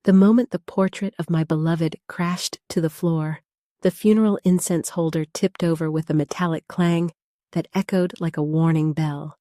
The moment the portrait of my beloved crashed to the floor, the funeral incense holder tipped over with a metallic clang that echoed like a warning bell,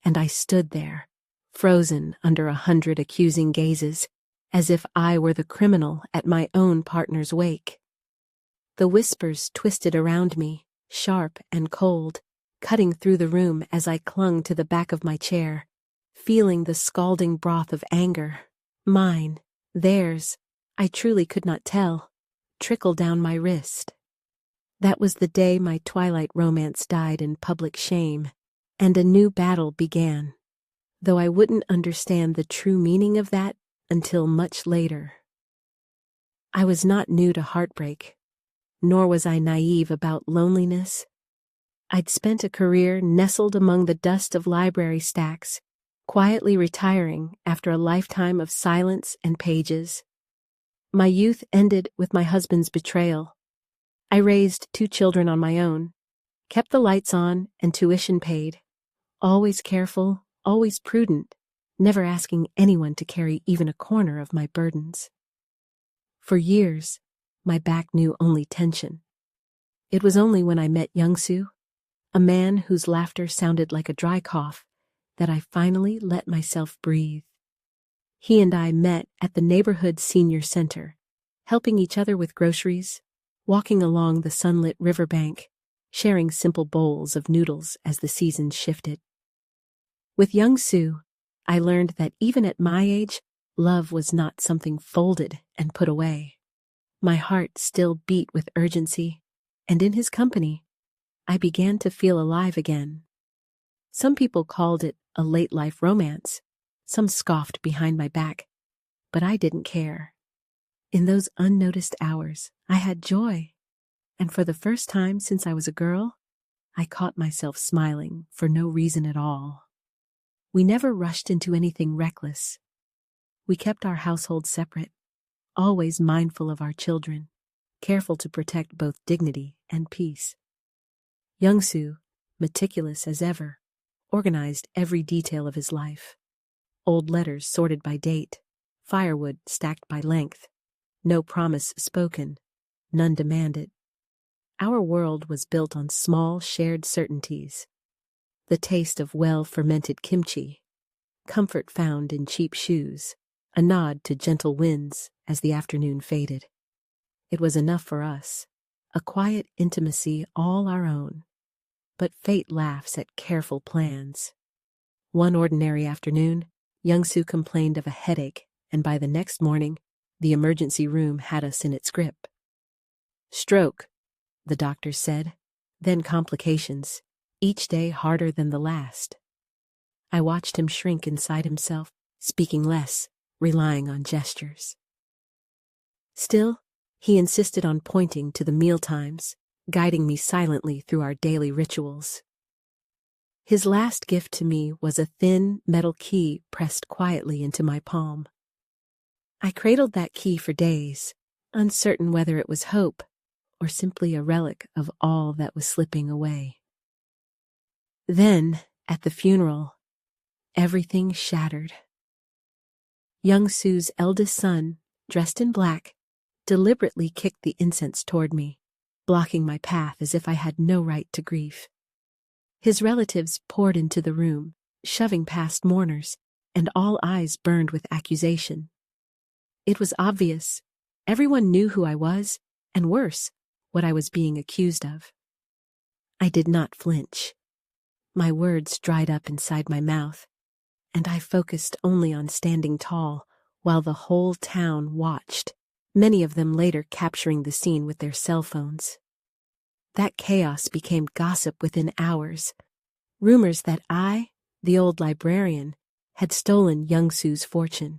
and I stood there, frozen under 100 accusing gazes, as if I were the criminal at my own partner's wake. The whispers twisted around me, sharp and cold, cutting through the room as I clung to the back of my chair, feeling the scalding broth of anger, mine, theirs, I truly could not tell, trickle down my wrist. That was the day my twilight romance died in public shame, and a new battle began, though I wouldn't understand the true meaning of that until much later. I was not new to heartbreak, nor was I naive about loneliness. I'd spent a career nestled among the dust of library stacks, quietly retiring after a lifetime of silence and pages. My youth ended with my husband's betrayal. I raised 2 children on my own, kept the lights on and tuition paid, always careful, always prudent, never asking anyone to carry even a corner of my burdens. For years, my back knew only tension. It was only when I met Youngsoo, a man whose laughter sounded like a dry cough, that I finally let myself breathe. He and I met at the neighborhood senior center, helping each other with groceries, walking along the sunlit riverbank, sharing simple bowls of noodles as the seasons shifted. With Youngsoo, I learned that even at my age, love was not something folded and put away. My heart still beat with urgency, and in his company, I began to feel alive again. Some people called it a late-life romance, some scoffed behind my back, but I didn't care. In those unnoticed hours, I had joy, and for the first time since I was a girl, I caught myself smiling for no reason at all. We never rushed into anything reckless. We kept our household separate, always mindful of our children, careful to protect both dignity and peace. Youngsoo, meticulous as ever, organized every detail of his life. Old letters sorted by date, firewood stacked by length, no promise spoken, none demanded. Our world was built on small shared certainties. The taste of well-fermented kimchi, comfort found in cheap shoes, a nod to gentle winds as the afternoon faded. It was enough for us, a quiet intimacy all our own. But fate laughs at careful plans. One ordinary afternoon, Youngsoo complained of a headache, and by the next morning, the emergency room had us in its grip. Stroke, the doctors said, then complications, each day harder than the last. I watched him shrink inside himself, speaking less, relying on gestures. Still, he insisted on pointing to the mealtimes, guiding me silently through our daily rituals. His last gift to me was a thin metal key pressed quietly into my palm. I cradled that key for days, uncertain whether it was hope or simply a relic of all that was slipping away. Then, at the funeral, everything shattered. Youngsoo's eldest son, dressed in black, deliberately kicked the incense toward me, blocking my path as if I had no right to grief. His relatives poured into the room, shoving past mourners, and all eyes burned with accusation. It was obvious. Everyone knew who I was, and worse, what I was being accused of. I did not flinch. My words dried up inside my mouth, and I focused only on standing tall while the whole town watched, many of them later capturing the scene with their cell phones. That chaos became gossip within hours, rumors that I, the old librarian, had stolen Youngsoo's fortune.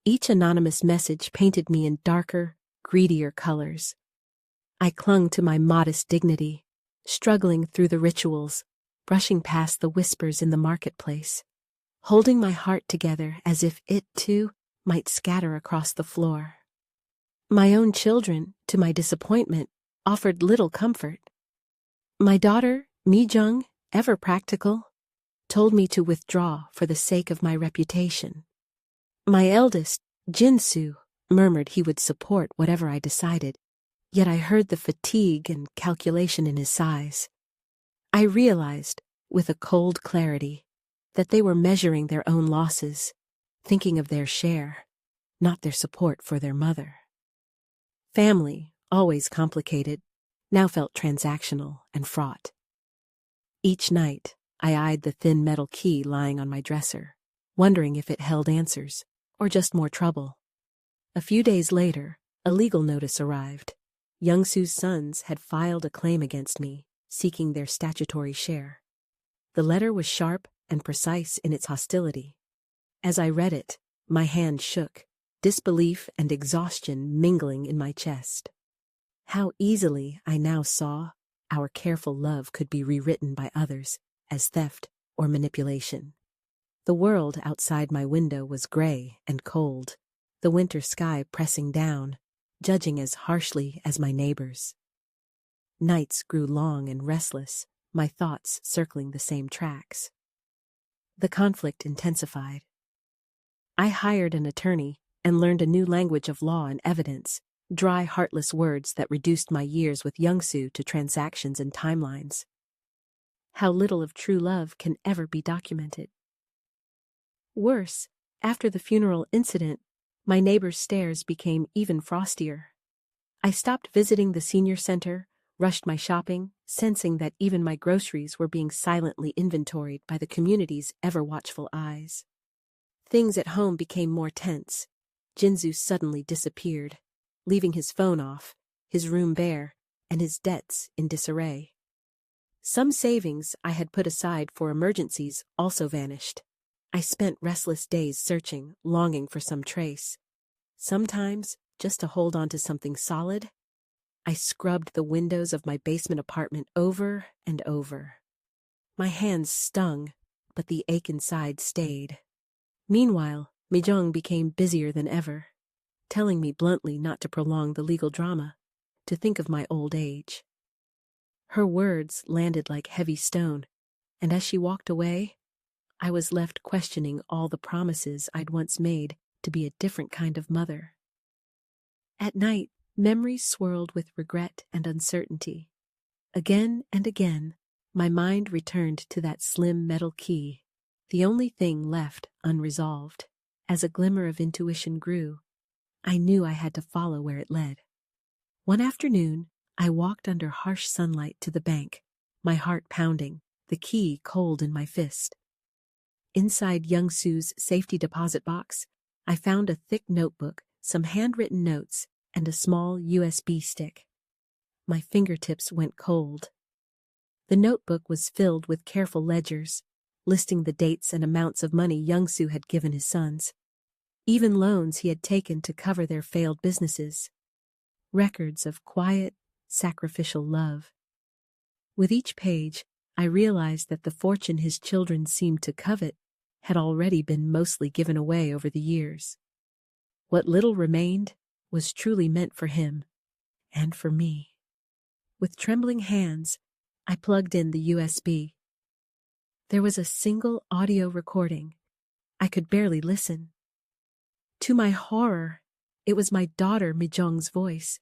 Each anonymous message painted me in darker, greedier colors. I clung to my modest dignity, struggling through the rituals, brushing past the whispers in the marketplace, holding my heart together as if it, too, might scatter across the floor. My own children, to my disappointment, offered little comfort. My daughter, Mi-jung, ever practical, told me to withdraw for the sake of my reputation. My eldest, Youngsoo murmured he would support whatever I decided, yet I heard the fatigue and calculation in his sighs. I realized, with a cold clarity, that they were measuring their own losses, thinking of their share, not their support for their mother. Family, always complicated, now felt transactional and fraught. Each night, I eyed the thin metal key lying on my dresser, wondering if it held answers, or just more trouble. A few days later, a legal notice arrived. Youngsoo's sons had filed a claim against me, seeking their statutory share. The letter was sharp and precise in its hostility. As I read it, my hand shook, disbelief and exhaustion mingling in my chest. How easily, I now saw, our careful love could be rewritten by others as theft or manipulation. The world outside my window was gray and cold, the winter sky pressing down, judging as harshly as my neighbors. Nights grew long and restless, my thoughts circling the same tracks. The conflict intensified. I hired an attorney and learned a new language of law and evidence, dry, heartless words that reduced my years with Youngsoo to transactions and timelines. How little of true love can ever be documented. Worse, after the funeral incident, my neighbor's stares became even frostier. I stopped visiting the senior center, rushed my shopping, sensing that even my groceries were being silently inventoried by the community's ever-watchful eyes. Things at home became more tense. Youngsoo suddenly disappeared, leaving his phone off, his room bare, and his debts in disarray. Some savings I had put aside for emergencies also vanished. I spent restless days searching, longing for some trace. Sometimes, just to hold on to something solid, I scrubbed the windows of my basement apartment over and over. My hands stung, but the ache inside stayed. Meanwhile, Mijong became busier than ever, telling me bluntly not to prolong the legal drama, to think of my old age. Her words landed like heavy stone, and as she walked away, I was left questioning all the promises I'd once made to be a different kind of mother. At night, memories swirled with regret and uncertainty. Again and again, my mind returned to that slim metal key, the only thing left unresolved. As a glimmer of intuition grew, I knew I had to follow where it led. One afternoon, I walked under harsh sunlight to the bank, my heart pounding, the key cold in my fist. Inside Youngsoo's safety deposit box, I found a thick notebook, some handwritten notes, and a small USB stick. My fingertips went cold. The notebook was filled with careful ledgers, listing the dates and amounts of money Youngsoo had given his sons, even loans he had taken to cover their failed businesses. Records of quiet, sacrificial love. With each page, I realized that the fortune his children seemed to covet had already been mostly given away over the years. What little remained was truly meant for him, and for me. With trembling hands, I plugged in the USB. There was a single audio recording. I could barely listen. To my horror, it was my daughter Mijong's voice.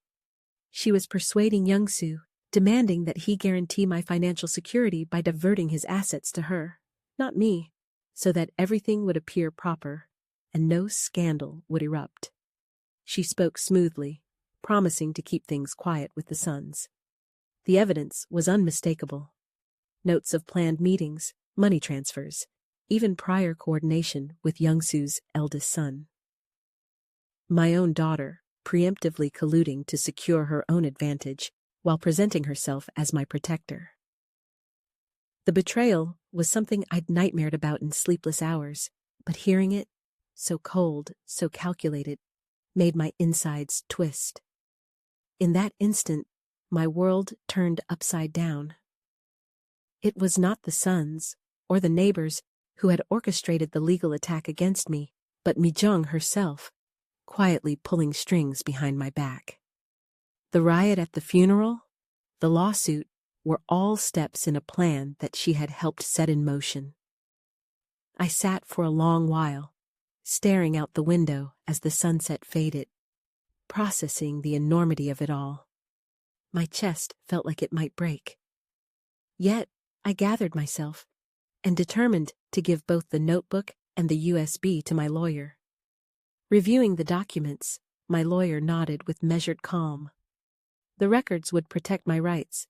She was persuading Youngsoo, demanding that he guarantee my financial security by diverting his assets to her, not me, so that everything would appear proper and no scandal would erupt. She spoke smoothly, promising to keep things quiet with the sons. The evidence was unmistakable. Notes of planned meetings, money transfers, even prior coordination with Youngsoo's eldest son. My own daughter, preemptively colluding to secure her own advantage while presenting herself as my protector. The betrayal was something I'd nightmared about in sleepless hours, but hearing it, so cold, so calculated, made my insides twist. In that instant, my world turned upside down. It was not the sons or the neighbors who had orchestrated the legal attack against me, but Mijong herself, quietly pulling strings behind my back. The riot at the funeral, the lawsuit, were all steps in a plan that she had helped set in motion. I sat for a long while, staring out the window as the sunset faded, processing the enormity of it all. My chest felt like it might break. Yet, I gathered myself and determined to give both the notebook and the USB to my lawyer. Reviewing the documents, my lawyer nodded with measured calm. The records would protect my rights.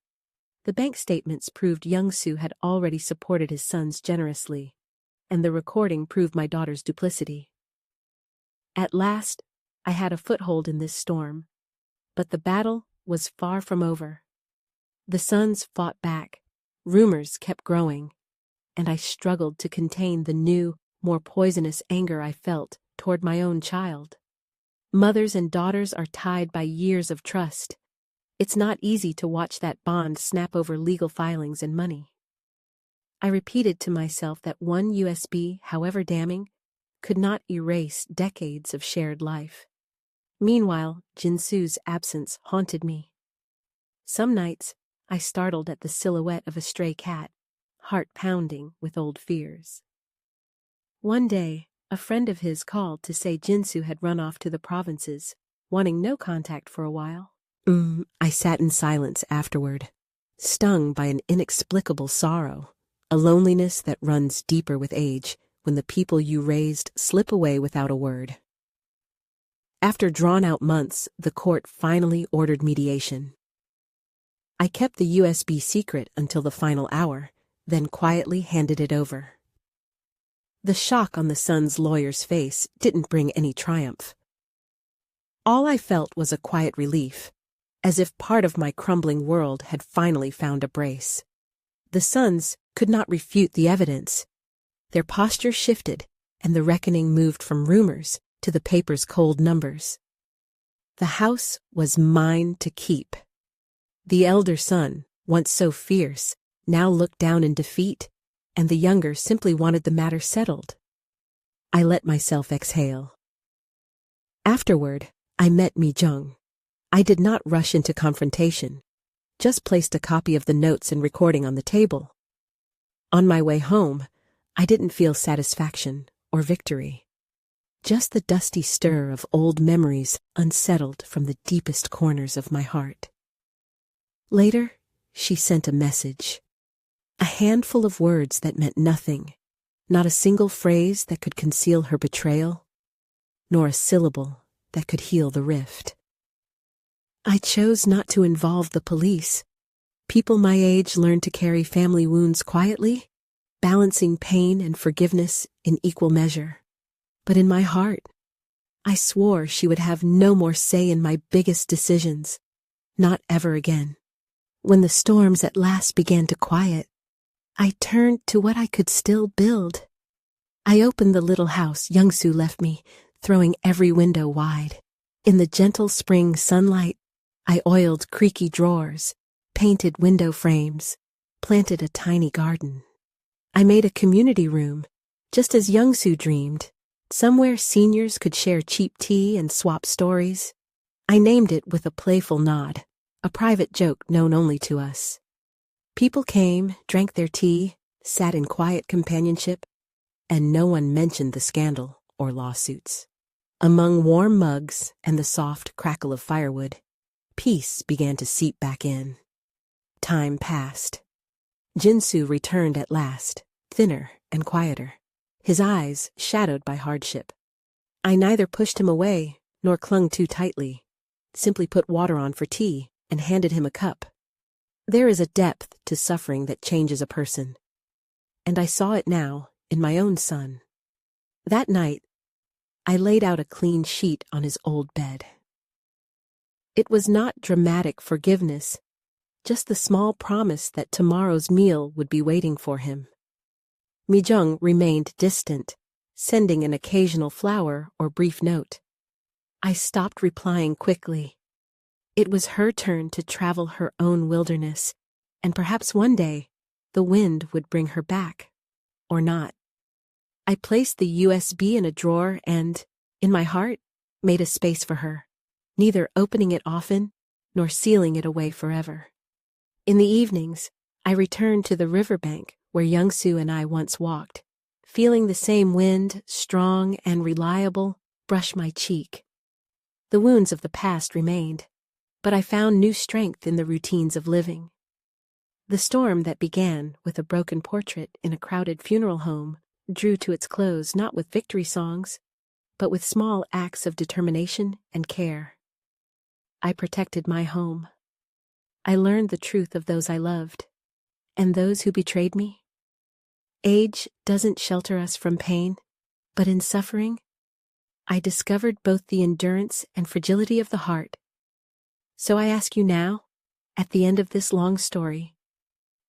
The bank statements proved Youngsoo had already supported his sons generously, and the recording proved my daughter's duplicity. At last, I had a foothold in this storm, but the battle was far from over. The sons fought back, rumors kept growing, and I struggled to contain the new, more poisonous anger I felt toward my own child. Mothers and daughters are tied by years of trust. It's not easy to watch that bond snap over legal filings and money. I repeated to myself that one USB, however damning, could not erase decades of shared life. Meanwhile, Jinsoo's absence haunted me. Some nights, I startled at the silhouette of a stray cat, heart pounding with old fears. One day, a friend of his called to say Youngsoo had run off to the provinces, wanting no contact for a while. I sat in silence afterward, stung by an inexplicable sorrow, a loneliness that runs deeper with age when the people you raised slip away without a word. After drawn-out months, the court finally ordered mediation. I kept the USB secret until the final hour, then quietly handed it over. The shock on the son's lawyer's face didn't bring any triumph. All I felt was a quiet relief, as if part of my crumbling world had finally found a brace. The sons could not refute the evidence. Their posture shifted, and the reckoning moved from rumors to the paper's cold numbers. The house was mine to keep. The elder son, once so fierce, now looked down in defeat, and the younger simply wanted the matter settled. I let myself exhale. Afterward, I met Mi-jung. I did not rush into confrontation, just placed a copy of the notes and recording on the table. On my way home, I didn't feel satisfaction or victory, just the dusty stir of old memories unsettled from the deepest corners of my heart. Later, she sent a message. A handful of words that meant nothing, not a single phrase that could conceal her betrayal, nor a syllable that could heal the rift. I chose not to involve the police. People my age learn to carry family wounds quietly, balancing pain and forgiveness in equal measure. But in my heart, I swore she would have no more say in my biggest decisions, not ever again. When the storms at last began to quiet, I turned to what I could still build. I opened the little house Youngsoo left me, throwing every window wide. In the gentle spring sunlight, I oiled creaky drawers, painted window frames, planted a tiny garden. I made a community room, just as Youngsoo dreamed, somewhere seniors could share cheap tea and swap stories. I named it with a playful nod, a private joke known only to us. People came, drank their tea, sat in quiet companionship, and no one mentioned the scandal or lawsuits. Among warm mugs and the soft crackle of firewood, peace began to seep back in. Time passed. Youngsoo returned at last, thinner and quieter, his eyes shadowed by hardship. I neither pushed him away nor clung too tightly, simply put water on for tea and handed him a cup. There is a depth to suffering that changes a person, and I saw it now in my own son. That night, I laid out a clean sheet on his old bed. It was not dramatic forgiveness, just the small promise that tomorrow's meal would be waiting for him. Mi-jung remained distant, sending an occasional flower or brief note. I stopped replying quickly. It was her turn to travel her own wilderness, and perhaps one day the wind would bring her back, or not. I placed the USB in a drawer and, in my heart, made a space for her, neither opening it often nor sealing it away forever. In the evenings, I returned to the riverbank where Youngsoo and I once walked, feeling the same wind, strong and reliable, brush my cheek. The wounds of the past remained, but I found new strength in the routines of living. The storm that began with a broken portrait in a crowded funeral home drew to its close not with victory songs, but with small acts of determination and care. I protected my home. I learned the truth of those I loved, and those who betrayed me. Age doesn't shelter us from pain, but in suffering, I discovered both the endurance and fragility of the heart. So I ask you now, at the end of this long story,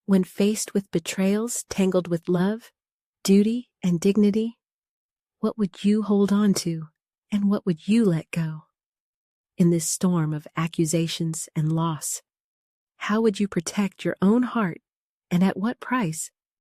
when faced with betrayals tangled with love, duty, and dignity, what would you hold on to, and what would you let go? In this storm of accusations and loss, how would you protect your own heart, and at what price?